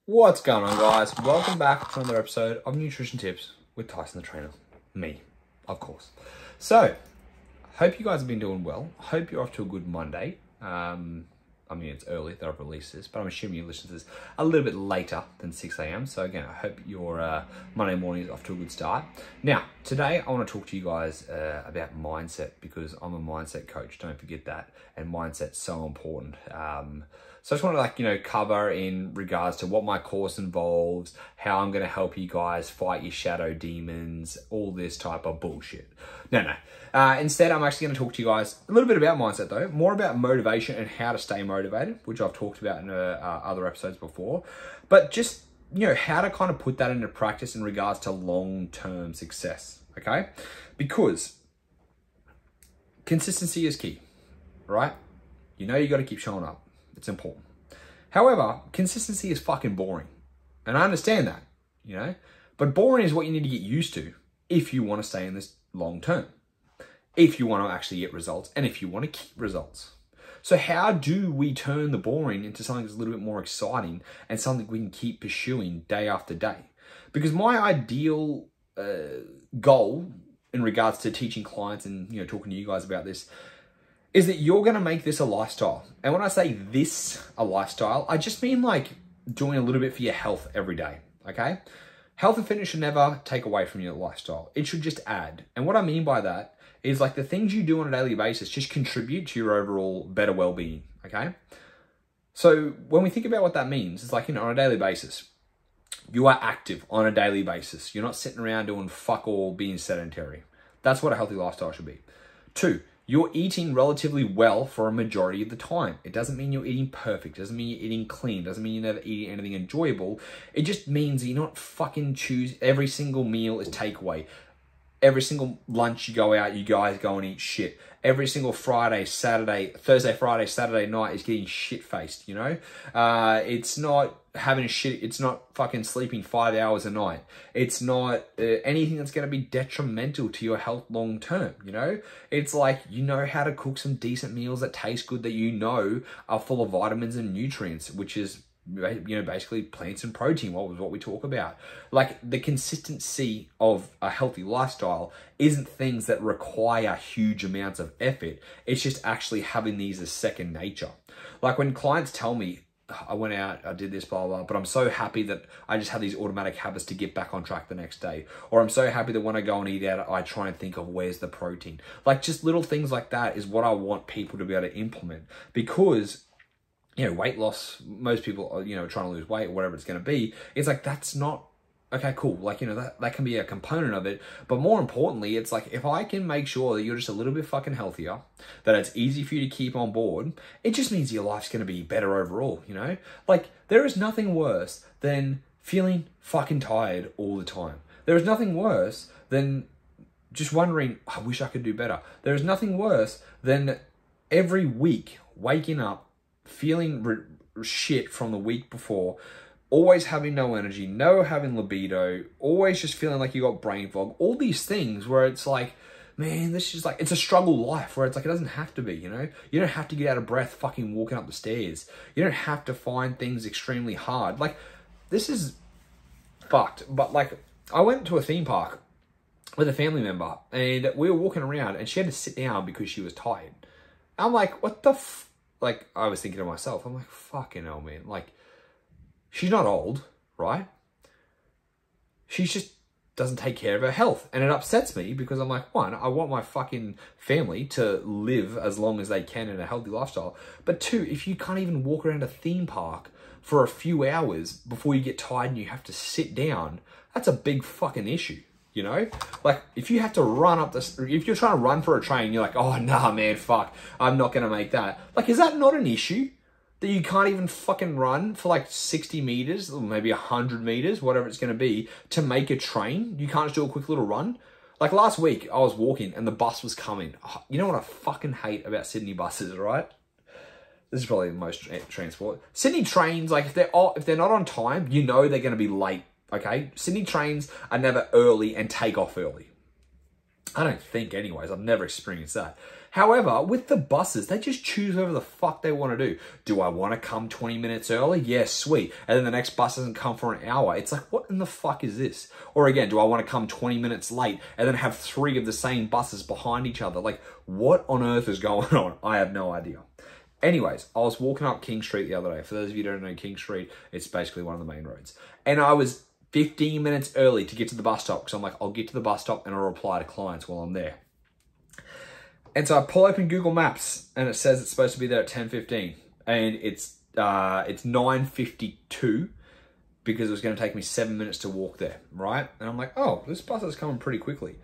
What's going on, guys? Welcome back to another episode of Nutrition Tips with Tyson the Trainer. Me, of course. So, hope you guys have been doing well. Hope you're off to a good Monday. I mean, it's early that I've released this, but I'm assuming you listen to this a little bit later than 6 a.m. So again, I hope your Monday morning is off to a good start. Now, today I want to talk to you guys about mindset, because I'm a mindset coach. Don't forget that. And mindset's so important. So I just want to cover in regards to what my course involves, how I'm going to help you guys fight your shadow demons, all this type of bullshit. No. Instead, I'm actually going to talk to you guys a little bit about mindset, though, more about motivation and how to stay motivated, which I've talked about in other episodes before, but just, how to kind of put that into practice in regards to long-term success, okay? Because consistency is key, right? You got to keep showing up. It's important. However, consistency is fucking boring. And I understand that, but boring is what you need to get used to if you want to stay in this long term, if you want to actually get results, and if you want to keep results. So how do we turn the boring into something that's a little bit more exciting and something we can keep pursuing day after day? Because my ideal goal in regards to teaching clients and talking to you guys about this is that you're going to make this a lifestyle. And when I say this a lifestyle, I just mean like doing a little bit for your health every day, okay? Health and fitness should never take away from your lifestyle. It should just add. And what I mean by that is like the things you do on a daily basis just contribute to your overall better well-being, okay? So when we think about what that means, it's like, on a daily basis, you are active on a daily basis. You're not sitting around doing fuck all, being sedentary. That's what a healthy lifestyle should be. 2, you're eating relatively well for a majority of the time. It doesn't mean you're eating perfect. It doesn't mean you're eating clean. It doesn't mean you're never eating anything enjoyable. It just means you're not fucking every single meal is takeaway. Every single lunch you go out, you guys go and eat shit. Every single Thursday, Friday, Saturday night is getting shit-faced, It's not having shit, it's not fucking sleeping 5 hours a night. It's not anything that's going to be detrimental to your health long term, It's like, how to cook some decent meals that taste good, that are full of vitamins and nutrients, which is basically plants and protein, what we talk about. Like, the consistency of a healthy lifestyle isn't things that require huge amounts of effort. It's just actually having these as second nature. Like when clients tell me, I went out, I did this, blah, blah, but I'm so happy that I just have these automatic habits to get back on track the next day. Or I'm so happy that when I go and eat out, I try and think of where's the protein. Like, just little things like that is what I want people to be able to implement, because weight loss, most people are, trying to lose weight or whatever it's going to be. It's like, that's not, okay, cool. Like, that can be a component of it. But more importantly, it's like, if I can make sure that you're just a little bit fucking healthier, that it's easy for you to keep on board, it just means your life's going to be better overall, Like, there is nothing worse than feeling fucking tired all the time. There is nothing worse than just wondering, I wish I could do better. There is nothing worse than every week waking up feeling shit from the week before, always having no energy, no having libido, always just feeling like you got brain fog, all these things where it's like, man, this is like, it's a struggle life where it's like, it doesn't have to be, you don't have to get out of breath fucking walking up the stairs. You don't have to find things extremely hard. Like, this is fucked. But like, I went to a theme park with a family member and we were walking around and she had to sit down because she was tired. I'm like, what the like, I was thinking to myself, I'm like, fucking hell, man. Like, she's not old, right? She just doesn't take care of her health. And it upsets me because I'm like, one, I want my fucking family to live as long as they can in a healthy lifestyle. But 2, if you can't even walk around a theme park for a few hours before you get tired and you have to sit down, that's a big fucking issue. Like, if you have to run up this, if you're trying to run for a train, you're like, oh, nah, man, fuck, I'm not going to make that. Like, is that not an issue? That you can't even fucking run for like 60 meters, or maybe 100 meters, whatever it's going to be, to make a train? You can't just do a quick little run? Like, last week, I was walking and the bus was coming. Oh, you know what I fucking hate about Sydney buses, right? This is probably the most transport. Sydney trains, like, if they're not on time, they're going to be late. Okay, Sydney trains are never early and take off early. I don't think anyways. I've never experienced that. However, with the buses, they just choose whatever the fuck they want to do. Do I want to come 20 minutes early? Yeah, sweet. And then the next bus doesn't come for an hour. It's like, what in the fuck is this? Or again, do I want to come 20 minutes late and then have 3 of the same buses behind each other? Like, what on earth is going on? I have no idea. Anyways, I was walking up King Street the other day. For those of you who don't know King Street, it's basically one of the main roads. And I was 15 minutes early to get to the bus stop because I'm like, I'll get to the bus stop and I'll reply to clients while I'm there. And so I pull open Google Maps and it says it's supposed to be there at 10:15 and it's 9:52 because it was going to take me 7 minutes to walk there, right? And I'm like, oh, this bus is coming pretty quickly.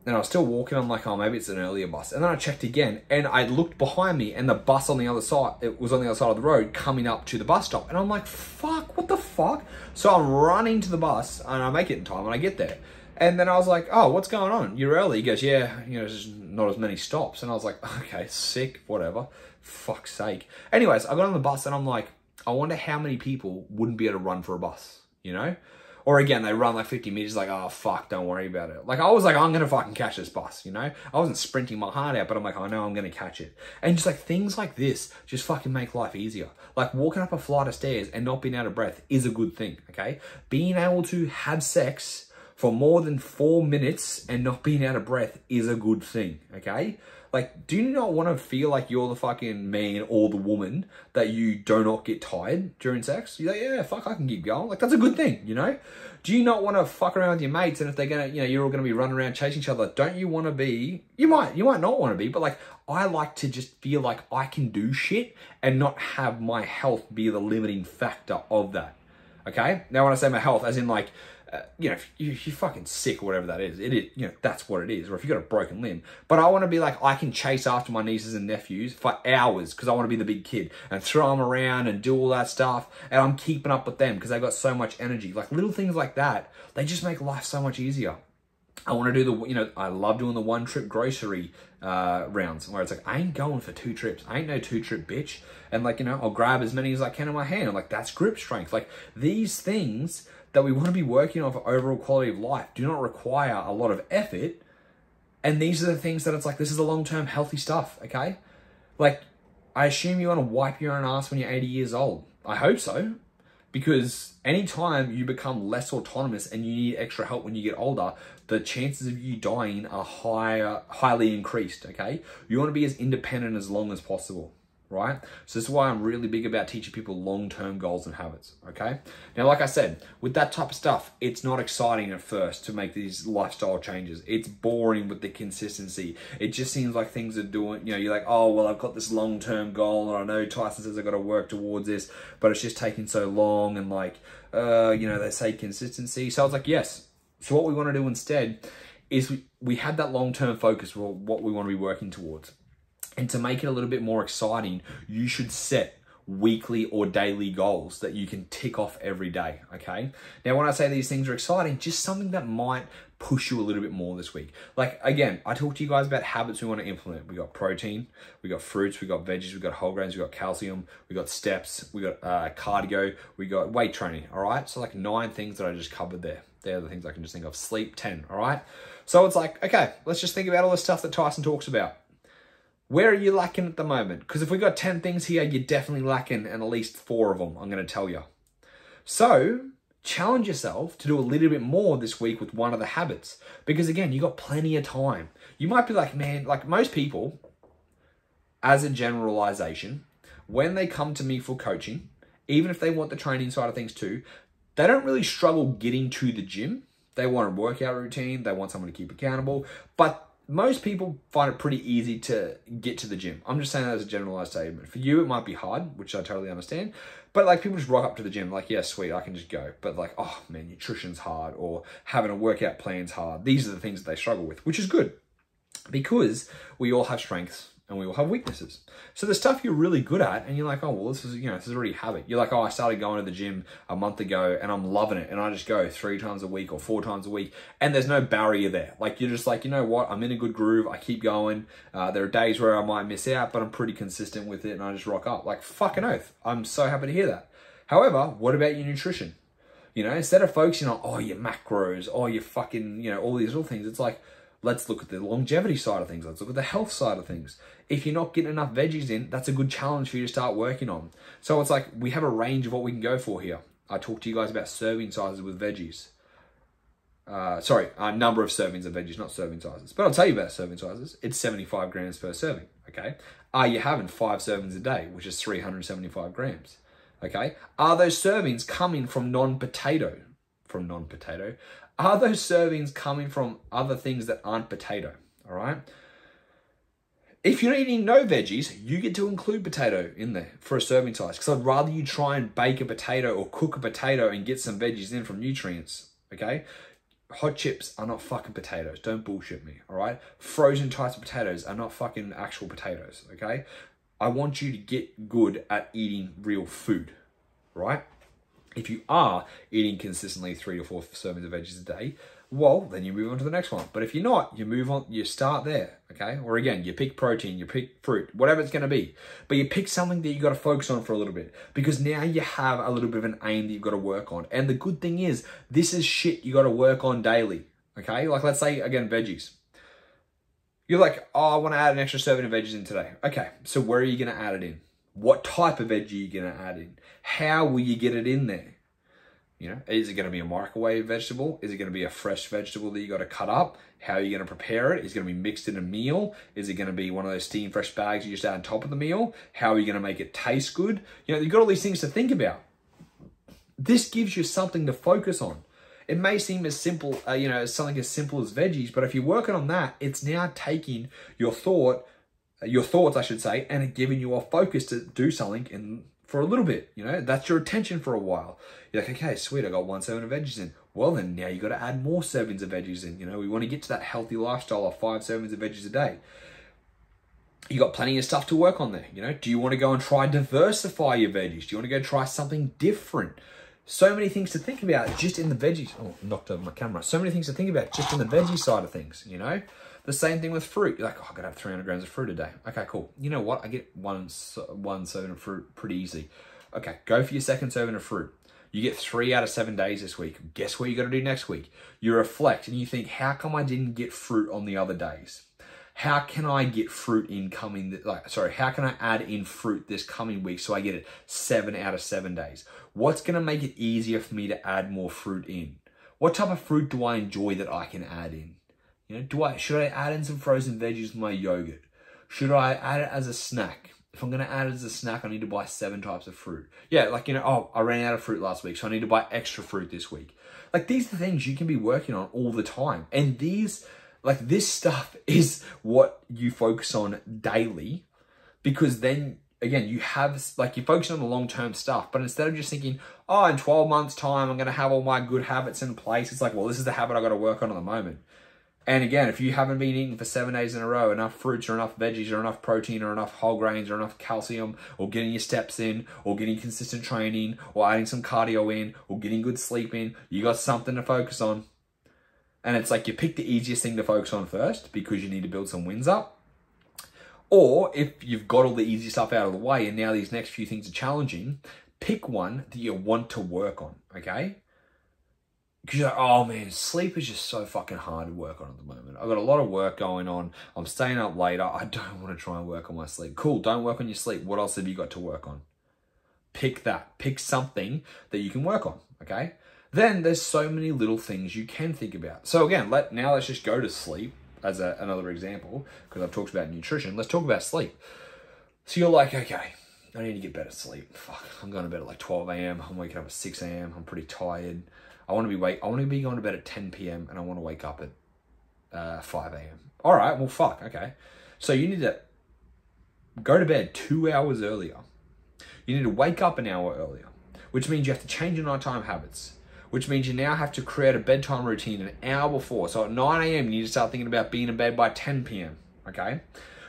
And I was still walking. I'm like, oh, maybe it's an earlier bus. And then I checked again and I looked behind me and the bus on the other side, it was on the other side of the road coming up to the bus stop. And I'm like, fuck, what the fuck? So I'm running to the bus and I make it in time and I get there. And then I was like, oh, what's going on? You're early. He goes, yeah, you know, there's not as many stops. And I was like, okay, sick, whatever. Fuck's sake. Anyways, I got on the bus and I'm like, I wonder how many people wouldn't be able to run for a bus, you know? Or again, they run like 50 meters like, oh, fuck, don't worry about it. Like, I was like, I'm going to fucking catch this bus, you know? I wasn't sprinting my heart out, but I'm like, I know I'm going to catch it. And just like things like this just fucking make life easier. Like walking up a flight of stairs and not being out of breath is a good thing, okay? Being able to have sex for more than 4 minutes and not being out of breath is a good thing, okay? Like, do you not want to feel like you're the fucking man or the woman that you do not get tired during sex? You're like, yeah, fuck, I can keep going. Like, that's a good thing, you know? Do you not want to fuck around with your mates and if they're going to, you know, you're all going to be running around chasing each other, don't you want to be, you might not want to be, but like, I like to just feel like I can do shit and not have my health be the limiting factor of that, okay? Now, when I say my health, as in like, you know, if you're fucking sick or whatever that is, you know, that's what it is. Or if you've got a broken limb. But I want to be like, I can chase after my nieces and nephews for hours because I want to be the big kid and throw them around and do all that stuff. And I'm keeping up with them because they've got so much energy. Like little things like that, they just make life so much easier. I want to do the, you know, I love doing the 1-trip grocery rounds where it's like, I ain't going for 2 trips. I ain't no 2-trip bitch. And like, you know, I'll grab as many as I can in my hand. I'm like, that's grip strength. Like these things that we want to be working on for overall quality of life do not require a lot of effort. And these are the things that it's like, this is the long-term healthy stuff, okay? Like, I assume you want to wipe your own ass when you're 80 years old. I hope so. Because anytime you become less autonomous and you need extra help when you get older, the chances of you dying are highly increased, okay? You want to be as independent as long as possible, right? So this is why I'm really big about teaching people long-term goals and habits, okay? Now, like I said, with that type of stuff, it's not exciting at first to make these lifestyle changes. It's boring with the consistency. It just seems like things are doing, you know, you're like, oh, well, I've got this long-term goal and I know Tyson says I've got to work towards this, but it's just taking so long and like, you know, they say consistency. So I was like, yes. So what we want to do instead is we had that long-term focus for what we want to be working towards. And to make it a little bit more exciting, you should set weekly or daily goals that you can tick off every day, okay? Now, when I say these things are exciting, just something that might push you a little bit more this week. Like, again, I talked to you guys about habits we want to implement. We got protein, we got fruits, we got veggies, we got whole grains, we got calcium, we got steps, we got cardio, we got weight training, all right? So like 9 things that I just covered there. They're the things I can just think of. Sleep, 10, all right? So it's like, okay, let's just think about all the stuff that Tyson talks about. Where are you lacking at the moment? Because if we got 10 things here, you're definitely lacking at least 4 of them, I'm going to tell you. So challenge yourself to do a little bit more this week with one of the habits. Because again, you got plenty of time. You might be like, man, like most people, as a generalization, when they come to me for coaching, even if they want the training side of things too, they don't really struggle getting to the gym. They want a workout routine. They want someone to keep accountable. But most people find it pretty easy to get to the gym. I'm just saying that as a generalized statement. For you, it might be hard, which I totally understand. But like people just rock up to the gym like, yeah, sweet, I can just go. But like, oh man, nutrition's hard or having a workout plan's hard. These are the things that they struggle with, which is good because we all have strengths and we all have weaknesses. So the stuff you're really good at and you're like, oh, well, this is, you know, this is already a habit. You're like, oh, I started going to the gym a month ago and I'm loving it. And I just go 3 times a week or 4 times a week. And there's no barrier there. Like, you're just like, you know what? I'm in a good groove. I keep going. There are days where I might miss out, but I'm pretty consistent with it and I just rock up. Like, fucking oath. I'm so happy to hear that. However, what about your nutrition? You know, instead of focusing on, oh, your macros, oh, your fucking, you know, all these little things, it's like, Let's look at the longevity side of things. Let's look at the health side of things. If you're not getting enough veggies in, that's a good challenge for you to start working on. So it's like we have a range of what we can go for here. I talked to you guys about serving sizes with veggies. Number of servings of veggies, not serving sizes. But I'll tell you about serving sizes. It's 75 grams per serving, okay? Are you having 5 servings a day, which is 375 grams, okay? Are those servings coming from non-potato? Are those servings coming from other things that aren't potato, all right? If you're eating no veggies, you get to include potato in there for a serving size, because I'd rather you try and bake a potato or cook a potato and get some veggies in from nutrients, okay? Hot chips are not fucking potatoes. Don't bullshit me, all right? Frozen types of potatoes are not fucking actual potatoes, okay? I want you to get good at eating real food, right? If you are eating consistently 3 to 4 servings of veggies a day, well, then you move on to the next one. But if you're not, you move on, you start there, okay? Or again, you pick protein, you pick fruit, whatever it's going to be. But you pick something that you got to focus on for a little bit, because now you have a little bit of an aim that you've got to work on. And the good thing is, this is shit you got to work on daily, okay? Like, let's say, again, veggies. You're like, oh, I want to add an extra serving of veggies in today. Okay, so where are you going to add it in? What type of veggie are you going to add in? How will you get it in there? You know, is it going to be a microwave vegetable? Is it going to be a fresh vegetable that you got to cut up? How are you going to prepare it? Is it going to be mixed in a meal? Is it going to be one of those steam fresh bags you just add on top of the meal? How are you going to make it taste good? You know, you've got all these things to think about. This gives you something to focus on. It may seem as simple, as something as simple as veggies, but if you're working on that, it's now taking your thoughts, I should say, and giving you a focus to do something for a little bit. You know, that's your attention for a while. You're like, okay, sweet, I got 1 serving of veggies in. Well, then now you got to add more servings of veggies in. You know, we want to get to that healthy lifestyle of 5 servings of veggies a day. You got plenty of stuff to work on there. You know, do you want to go and try and diversify your veggies? Do you want to go try something different? So many things to think about just in the veggies. Oh, knocked over my camera. So many things to think about just in the veggie side of things, you know? The same thing with fruit. You're like, oh, I gotta have 300 grams of fruit a day. Okay, cool. You know what? I get one serving of fruit pretty easy. Okay, go for your second serving of fruit. You get 3 out of 7 days this week. Guess what you got to do next week? You reflect and you think, how come I didn't get fruit on the other days? How can I get fruit in how can I add in fruit this coming week so I get it 7 out of 7 days? What's going to make it easier for me to add more fruit in? What type of fruit do I enjoy that I can add in? You know, should I add in some frozen veggies with my yogurt? Should I add it as a snack? If I'm going to add it as a snack, I need to buy 7 types of fruit. Yeah, like, you know, oh, I ran out of fruit last week, so I need to buy extra fruit this week. Like, these are the things you can be working on all the time. And this stuff is what you focus on daily, because then, again, you're focusing on the long-term stuff. But instead of just thinking, oh, in 12 months' time, I'm going to have all my good habits in place, it's like, well, this is the habit I got to work on at the moment. And again, if you haven't been eating for 7 days in a row, enough fruits or enough veggies or enough protein or enough whole grains or enough calcium, or getting your steps in, or getting consistent training, or adding some cardio in, or getting good sleep in, you got something to focus on. And it's like you pick the easiest thing to focus on first because you need to build some wins up. Or if you've got all the easy stuff out of the way and now these next few things are challenging, pick one that you want to work on, okay? Because you're like, oh man, sleep is just so fucking hard to work on at the moment. I've got a lot of work going on. I'm staying up later. I don't want to try and work on my sleep. Cool, don't work on your sleep. What else have you got to work on? Pick that. Pick something that you can work on, okay? Then there's so many little things you can think about. So again, let's just go to sleep as another example, because I've talked about nutrition. Let's talk about sleep. So you're like, okay, I need to get better sleep. Fuck, I'm going to bed at like 12 a.m. I'm waking up at 6 a.m. I'm pretty tired. I want to be going to bed at 10 p.m. and I want to wake up at 5 a.m. All right, well, fuck, okay. So you need to go to bed 2 hours earlier. You need to wake up an hour earlier, which means you have to change your nighttime habits, which means you now have to create a bedtime routine an hour before. So at 9 a.m., you need to start thinking about being in bed by 10 p.m., okay?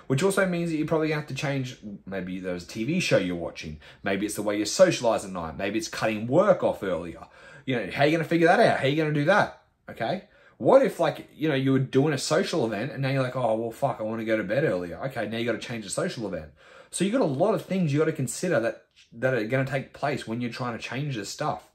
Which also means that you're probably going to have to change, maybe there's a TV show you're watching. Maybe it's the way you socialize at night. Maybe it's cutting work off earlier. You know, how are you going to figure that out? How are you going to do that? Okay. What if, like, you know, you were doing a social event and now you're like, oh, well, fuck, I want to go to bed earlier. Okay, now you got to change the social event. So you got a lot of things you got to consider that are going to take place when you're trying to change this stuff.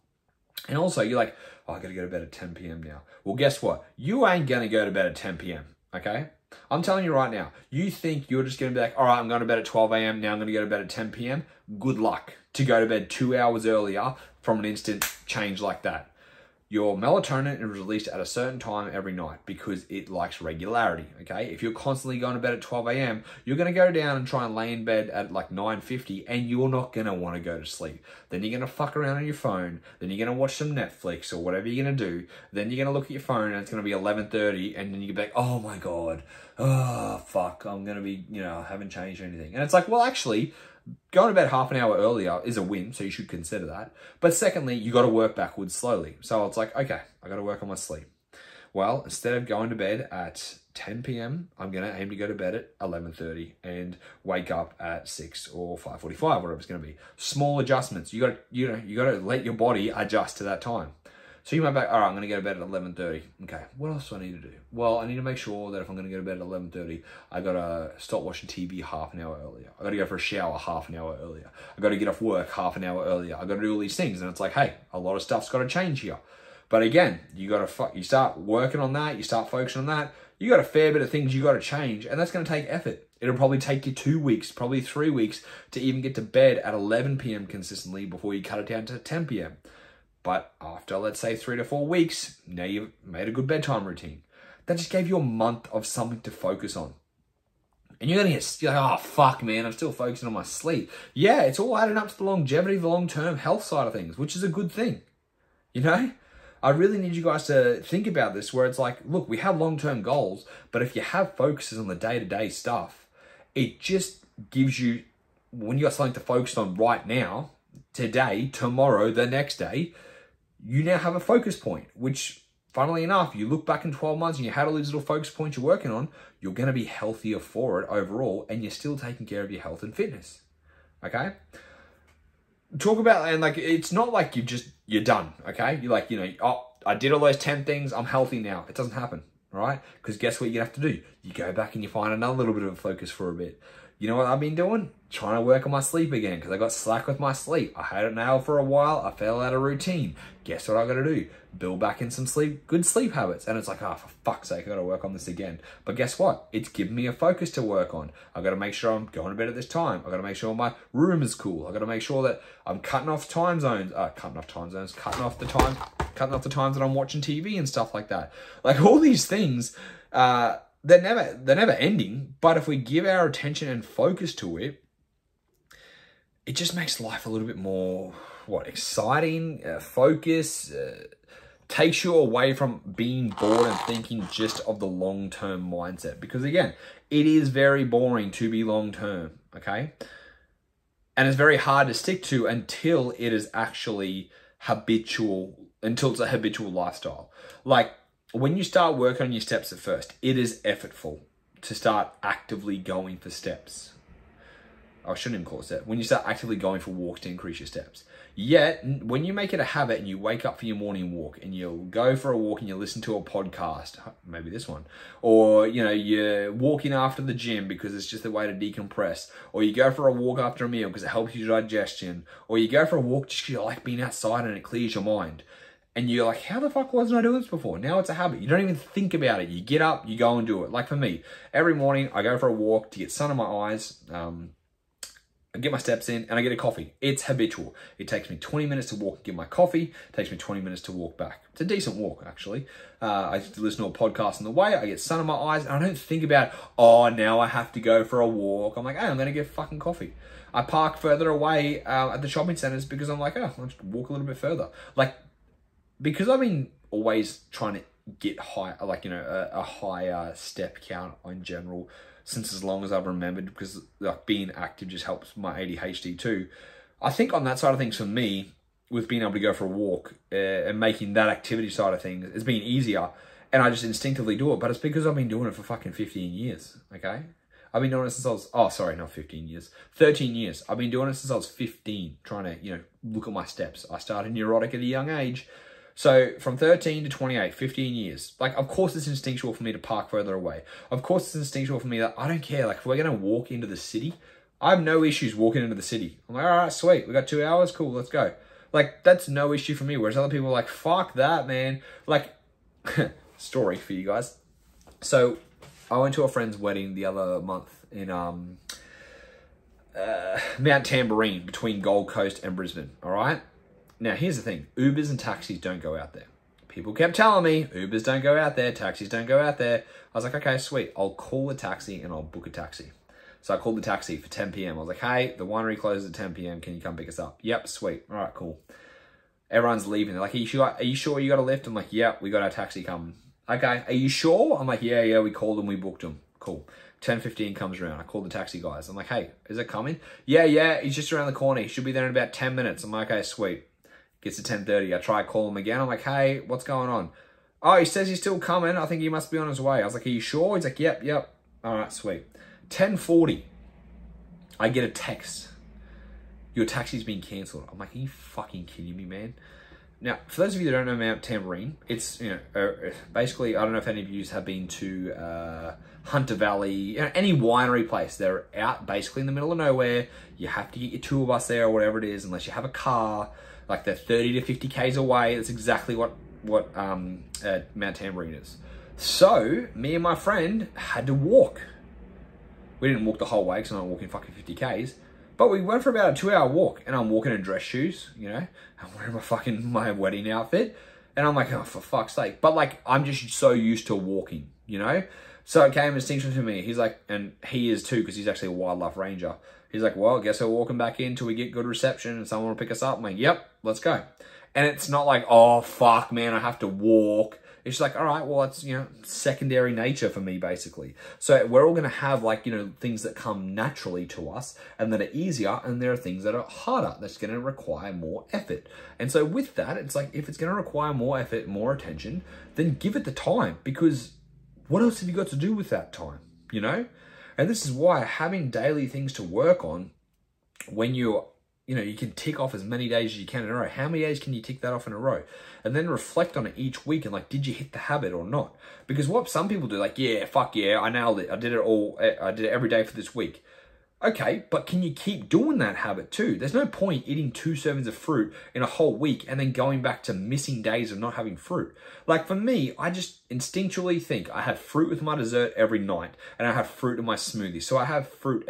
And also you're like, oh, I got to go to bed at 10 p.m. now. Well, guess what? You ain't going to go to bed at 10 p.m. okay? I'm telling you right now, you think you're just going to be like, all right, I'm going to bed at 12 a.m. Now I'm going to go to bed at 10 p.m. Good luck to go to bed 2 hours earlier from an instant change like that. Your melatonin is released at a certain time every night because it likes regularity, okay? If you're constantly going to bed at 12 a.m., you're going to go down and try and lay in bed at like 9:50 and you're not going to want to go to sleep. Then you're going to fuck around on your phone. Then you're going to watch some Netflix or whatever you're going to do. Then you're going to look at your phone and it's going to be 11:30 and then you're like, oh my God, oh fuck, I'm going to be, I haven't changed anything. And it's like, well, actually, going to bed half an hour earlier is a win, so you should consider that. But secondly, you got to work backwards slowly. So it's like, okay, I got to work on my sleep. Well, instead of going to bed at 10 p.m., I'm going to aim to go to bed at 11:30 and wake up at 6 or 5:45, whatever it's going to be. Small adjustments. You got to let your body adjust to that time. So you might be like, all right, I'm going to go to bed at 11:30. Okay, what else do I need to do? Well, I need to make sure that if I'm going to go to bed at 11:30, I got to stop watching TV half an hour earlier. I got to go for a shower half an hour earlier. I got to get off work half an hour earlier. I got to do all these things. And it's like, hey, a lot of stuff's got to change here. But again, you start working on that. You start focusing on that. You got a fair bit of things you got to change. And that's going to take effort. It'll probably take you 2 weeks, probably 3 weeks to even get to bed at 11 p.m. consistently before you cut it down to 10 p.m. But after, let's say, 3 to 4 weeks, now you've made a good bedtime routine. That just gave you a month of something to focus on. And you're like, oh, fuck, man, I'm still focusing on my sleep. Yeah, it's all adding up to the longevity, the long-term health side of things, which is a good thing. I really need you guys to think about this, where it's like, look, we have long-term goals, but if you have focuses on the day-to-day stuff, it just gives you, when you got something to focus on right now, today, tomorrow, the next day, you now have a focus point, which, funnily enough, you look back in 12 months and you had all these little focus points you're working on, you're going to be healthier for it overall, and you're still taking care of your health and fitness, okay? Talk about, and like, it's not like you're done, okay? You're like, oh, I did all those 10 things, I'm healthy now. It doesn't happen, right? Because guess what you have to do? You go back and you find another little bit of a focus for a bit. You know what I've been doing? Trying to work on my sleep again because I got slack with my sleep. I had it nailed for a while. I fell out of routine. Guess what I got to do? Build back in some good sleep habits. And it's like, oh, for fuck's sake, I got to work on this again. But guess what? It's given me a focus to work on. I got to make sure I'm going to bed at this time. I got to make sure my room is cool. I got to make sure that I'm cutting off the times that I'm watching TV and stuff like that. Like all these things, they're never ending, but if we give our attention and focus to it, it just makes life a little bit more, exciting, focus, takes you away from being bored and thinking just of the long-term mindset. Because again, it is very boring to be long-term, okay? And it's very hard to stick to until it is actually habitual, until it's a habitual lifestyle. Like, when you start working on your steps at first, it is effortful to start actively going for steps. I shouldn't even call it steps. When you start actively going for walks to increase your steps. Yet, when you make it a habit and you wake up for your morning walk and you'll go for a walk and you listen to a podcast, maybe this one, or, you're walking after the gym because it's just a way to decompress, or you go for a walk after a meal because it helps your digestion, or you go for a walk just because you like being outside and it clears your mind. And you're like, how the fuck wasn't I doing this before? Now it's a habit. You don't even think about it. You get up, you go and do it. Like for me, every morning I go for a walk to get sun in my eyes, I get my steps in, and I get a coffee. It's habitual. It takes me 20 minutes to walk and get my coffee. It takes me 20 minutes to walk back. It's a decent walk, actually. I listen to a podcast on the way. I get sun in my eyes, and I don't think about, oh, now I have to go for a walk. I'm like, hey, I'm going to get fucking coffee. I park further away at the shopping centers because I'm like, oh, I'll just walk a little bit further. Like, because I've been always trying to get high, a higher step count in general since as long as I've remembered, because like being active just helps my ADHD too. I think on that side of things for me, with being able to go for a walk and making that activity side of things, it's been easier, and I just instinctively do it. But it's because I've been doing it for fucking 15 years. Okay, I've been doing it since I was, oh sorry, not 15 years, 13 years. I've been doing it since I was 15, trying to look at my steps. I started neurotic at a young age. So from 13 to 28, 15 years. Like, of course it's instinctual for me to park further away. Of course it's instinctual for me that I don't care. Like, if we're going to walk into the city, I have no issues walking into the city. I'm like, all right, sweet. We got 2 hours. Cool, let's go. Like, that's no issue for me. Whereas other people are like, fuck that, man. Like, story for you guys. So I went to a friend's wedding the other month in Mount Tamborine between Gold Coast and Brisbane, all right? Now, here's the thing. Ubers and taxis don't go out there. People kept telling me, Ubers don't go out there, taxis don't go out there. I was like, okay, sweet. I'll call a taxi and I'll book a taxi. So I called the taxi for 10 p.m. I was like, hey, the winery closes at 10 p.m. Can you come pick us up? Yep, sweet. All right, cool. Everyone's leaving. They're like, are you sure you got a lift? I'm like, yep, we got our taxi coming. Okay, are you sure? I'm like, yeah, we called them, we booked them. Cool. 10:15 comes around. I called the taxi guys. I'm like, hey, is it coming? Yeah, he's just around the corner. He should be there in about 10 minutes. I'm like, okay, sweet. Gets to 10:30. I try to call him again. I'm like, hey, what's going on? Oh, he says he's still coming. I think he must be on his way. I was like, are you sure? He's like, yep. All right, sweet. 10:40. I get a text. Your taxi's been cancelled. I'm like, are you fucking kidding me, man? Now, for those of you that don't know Mount Tamborine, it's, basically, I don't know if any of you have been to Hunter Valley, any winery place. They're out basically in the middle of nowhere. You have to get your tour bus there or whatever it is, unless you have a car. Like, they're 30 to 50 Ks away. That's exactly what Mount Tamborine is. So, me and my friend had to walk. We didn't walk the whole way because I'm not walking fucking 50 Ks. But we went for about a 2-hour walk, and I'm walking in dress shoes, I'm wearing my wedding outfit, and I'm like, oh, for fuck's sake. But like, I'm just so used to walking, So it came instinctual to me. He's like, and he is too, because he's actually a wildlife ranger. He's like, well, I guess we're walking back in till we get good reception and someone will pick us up. I'm like, yep, let's go. And it's not like, oh, fuck, man, I have to walk. It's just like, all right, well, it's, secondary nature for me, basically. So we're all going to have, things that come naturally to us and that are easier, and there are things that are harder, that's going to require more effort. And so with that, it's like, if it's going to require more effort, more attention, then give it the time, because what else have you got to do with that time, And this is why having daily things to work on, when you can tick off as many days as you can in a row. How many days can you tick that off in a row? And then reflect on it each week and did you hit the habit or not? Because what some people do, yeah, fuck yeah, I nailed it. I did it every day for this week. Okay, but can you keep doing that habit too? There's no point eating 2 servings of fruit in a whole week and then going back to missing days of not having fruit. Like for me, I just instinctually think I have fruit with my dessert every night and I have fruit in my smoothie. So I have fruit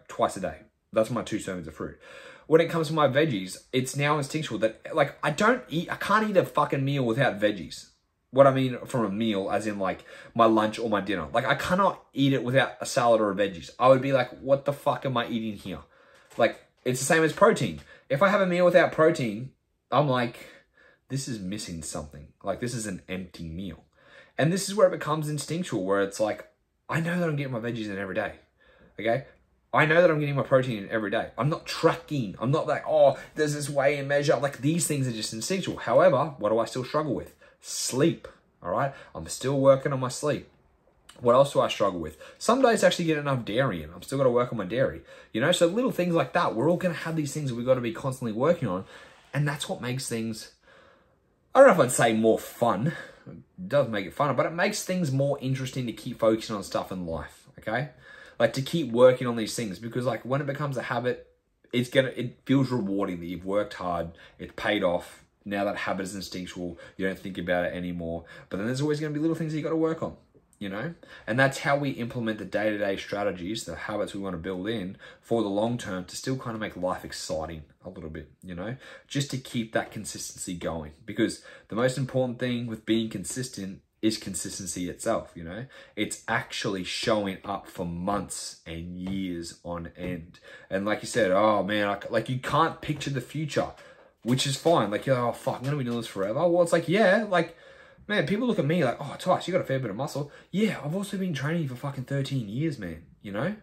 twice a day. That's my 2 servings of fruit. When it comes to my veggies, it's now instinctual that I can't eat a fucking meal without veggies. What I mean from a meal, as in my lunch or my dinner. I cannot eat it without a salad or a veggies. I would be like, what the fuck am I eating here? It's the same as protein. If I have a meal without protein, I'm like, this is missing something. This is an empty meal. And this is where it becomes instinctual, where it's like, I know that I'm getting my veggies in every day. Okay? I know that I'm getting my protein in every day. I'm not tracking. I'm not like, oh, there's this way and measure. These things are just instinctual. However, what do I still struggle with? Sleep. All right? I'm still working on my sleep. What else do I struggle with? Some days I actually get enough dairy in. I'm still got to work on my dairy. So little things like that. We're all going to have these things that we've got to be constantly working on. And that's what makes things, I don't know if I'd say more fun. It does make it funner, but it makes things more interesting to keep focusing on stuff in life. Okay? To keep working on these things, because when it becomes a habit, it feels rewarding that you've worked hard, it's paid off. Now that habit is instinctual, you don't think about it anymore. But then there's always going to be little things you got to work on, And that's how we implement the day-to-day strategies, the habits we want to build in for the long term to still kind of make life exciting a little bit, Just to keep that consistency going. Because the most important thing with being consistent is consistency itself, It's actually showing up for months and years on end. And like you said, oh man, you can't picture the future, which is fine. Oh fuck, I'm gonna be doing this forever. Well, it's yeah, man, people look at me like, oh, Tyson, you got a fair bit of muscle. Yeah, I've also been training for fucking 13 years, man, I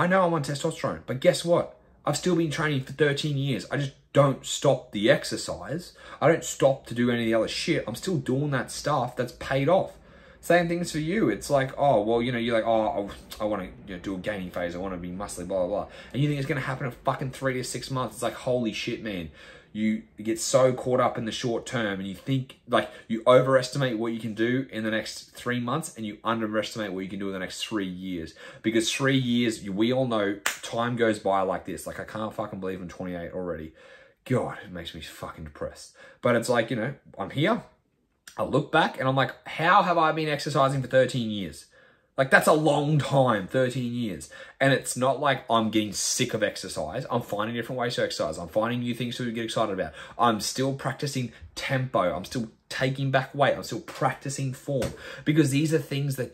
know I'm on testosterone, but guess what? I've still been training for 13 years. I just don't stop the exercise. I don't stop to do any of the other shit. I'm still doing that stuff that's paid off. Same things for you. It's oh, well, you're like, oh, I want to do a gaining phase. I want to be muscly, blah, blah, blah. And you think it's going to happen in fucking 3 to 6 months. It's holy shit, man. You get so caught up in the short term and you think, you overestimate what you can do in the next 3 months and you underestimate what you can do in the next 3 years. Because 3 years, we all know time goes by like this. I can't fucking believe I'm 28 already. God, it makes me fucking depressed. But it's I'm here. I look back and I'm like, how have I been exercising for 13 years? Like, that's a long time, 13 years. And it's not like I'm getting sick of exercise. I'm finding different ways to exercise. I'm finding new things to get excited about. I'm still practicing tempo. I'm still taking back weight. I'm still practicing form. Because these are things that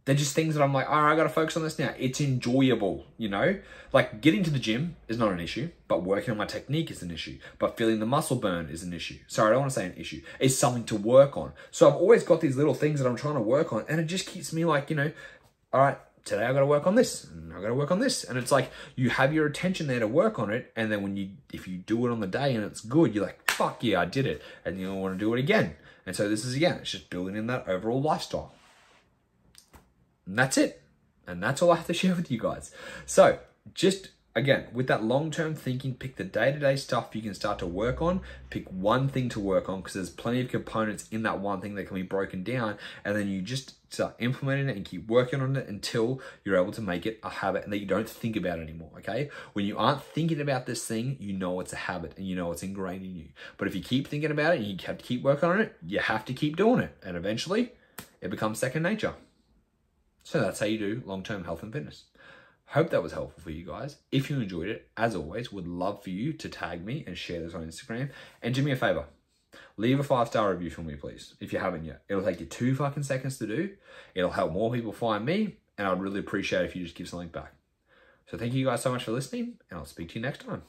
they're just things that I'm like, all right, I got to focus on this now. It's enjoyable, you know? Like, getting to the gym is not an issue, but working on my technique is an issue. But feeling the muscle burn is an issue. Sorry, I don't want to say an issue. It's something to work on. So I've always got these little things that I'm trying to work on, and it just keeps me like, you know, all right, today I got to work on this, and I got to work on this. And it's like, you have your attention there to work on it, and then if you do it on the day and it's good, you're like, fuck yeah, I did it. And you'll want to do it again. And so this is, again, it's just building in that overall lifestyle. And that's it. And that's all I have to share with you guys. So just, again, with that long-term thinking, pick the day-to-day stuff you can start to work on. Pick one thing to work on, because there's plenty of components in that one thing that can be broken down. And then you just start implementing it and keep working on it until you're able to make it a habit and that you don't think about it anymore, okay? When you aren't thinking about this thing, you know it's a habit and you know it's ingrained in you. But if you keep thinking about it and you have to keep working on it, you have to keep doing it. And eventually, it becomes second nature. So that's how you do long-term health and fitness. Hope that was helpful for you guys. If you enjoyed it, as always, would love for you to tag me and share this on Instagram. And do me a favor, leave a 5-star review for me, please, if you haven't yet. It'll take you 2 fucking seconds to do. It'll help more people find me, and I'd really appreciate it if you just give something back. So thank you guys so much for listening, and I'll speak to you next time.